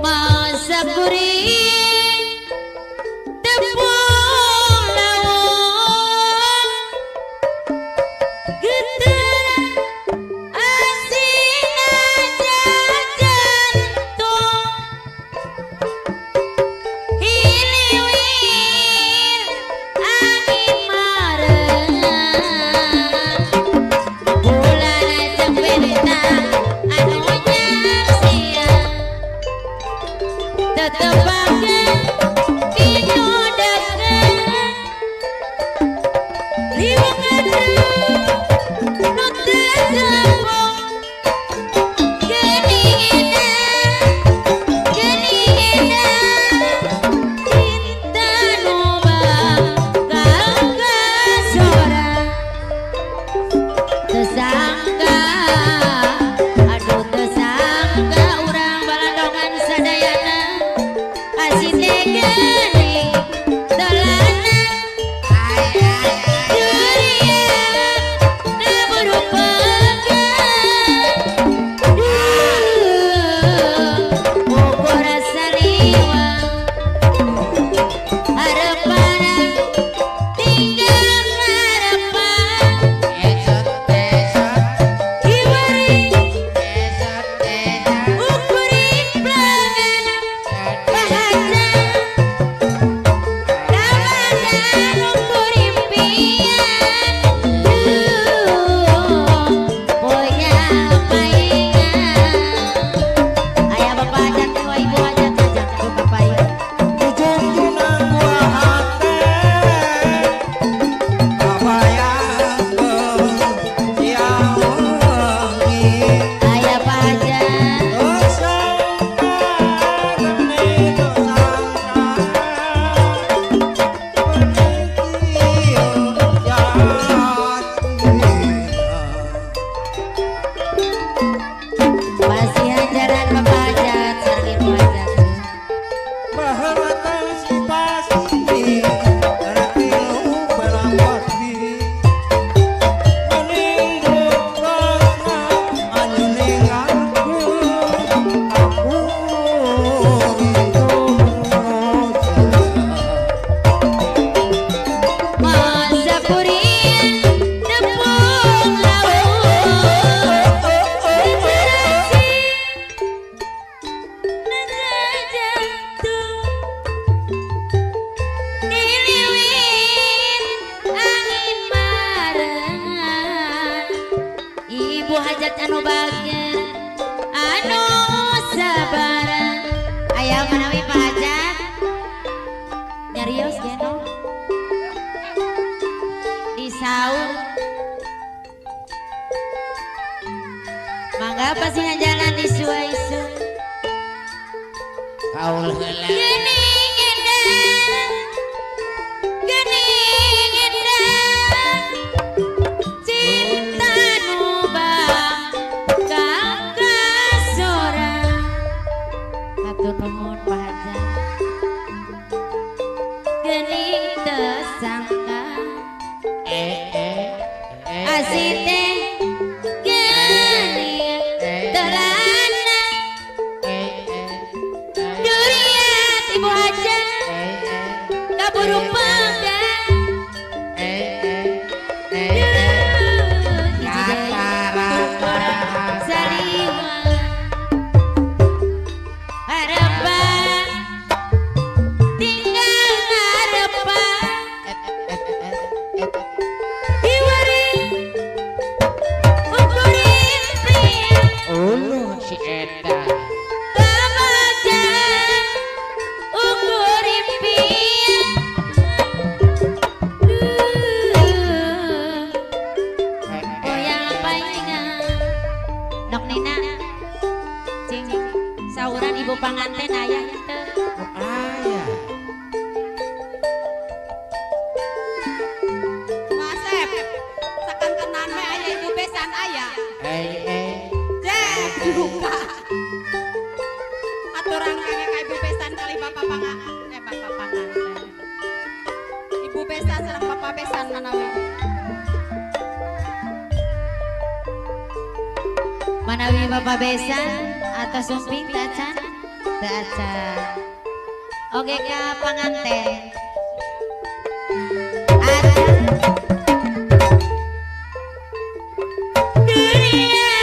masa kuring tepung lawan getar asin aja jantung hiliwir angin mareng bulan aja bintang anu nyaksian tetep akan dino deket liwangan nu tertepung geningina cinta nu bakal kasorang tersangka aduh tersangka urang balandongan sadayana asine geuning dolanan durian naburu pegang bogor saliwang harapana tinggal harapan hiwari ukurin pelangan bahagia ramadan ukur impian punya paingan ayah bapak ajak tua ibu ajak ajak ke bapak ibu Ujung-ujungna gua hate kabayangkeun siang wengi ayah pak ajak tersangka geni tersangka peningkieu masih ajaran bapak ajak sareng ibu ajak bahwa si pasti ratilu berapati meninggung kosna anyuning aku masa kuring tepung lawan literasi nada jantung diliwin angin marengan ibu hajat anu bagen anu sabaran ayah manawi pak hajat nyarios genong di sahur mangga pasti jalan di isu kaul heula gening indah cinta nu bakal kasorang hatur nuhun Pak Haja gening tersangka asin teh gening terana durian ibu Haja kaburu pegang saliwang harapan tinggal harapan hiwari ukurin pria si eta ramadan ukur impian goyang paingan nok nina cing sauran ibu panganten ayah teu aya Masep, sakantenan we aya ibu besan aya. Jeh, buka. Aturan kage ka ibu besan kali bapak pangan. Bapak pangan. Ibu besan sareng bapak besan manawi. manawi bapak besan atau sumping tacan teu acan. Oge ka panganten. Acan. Dunia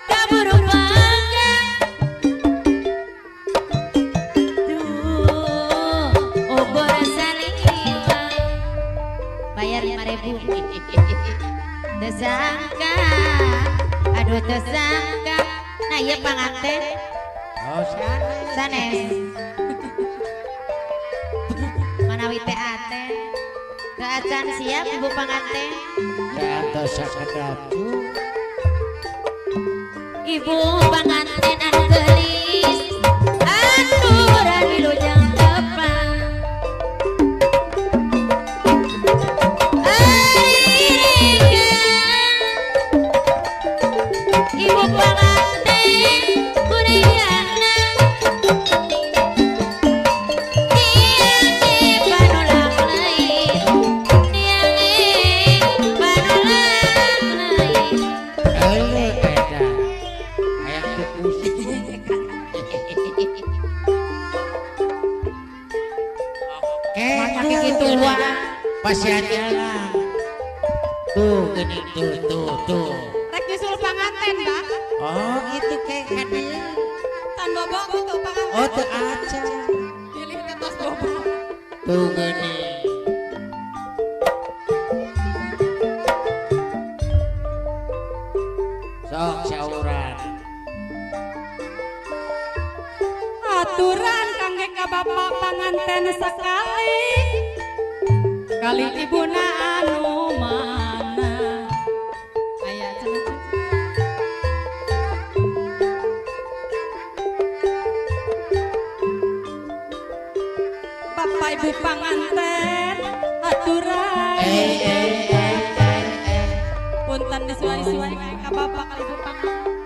kaburu bangga. Duh, obor saliwa. Bayar 5.000. Tersangka, aduh tersangka. Nah iya panganten. Oh Sanes. Manawi teh aten. Teu acan siap ibu panganten. ya atau sakadatu. Ibu panganten anu geulis. Aturan wilujeng tepang. Ibu panganten kuringana tiange panulak leui tiange panulak leui Elu eta. Hayang teu pusing. Oke, Make kitu wah. pasian jalan. Tuh geuning tuh. Rek nyusul panganten, Mbak. Oh, itu kayak hadiah. Tan bobo gitu panganten. Oh, teu acan. Pilih ke tos bobo. Tuh geuning. Sok sauran. Aturan kangge ka bapak panganten sekali. Kali ibuna anu mana. Aya cenah. Bapak ibu panganten aturan. Punten disuai-suai ka bapak kali ibu panganten.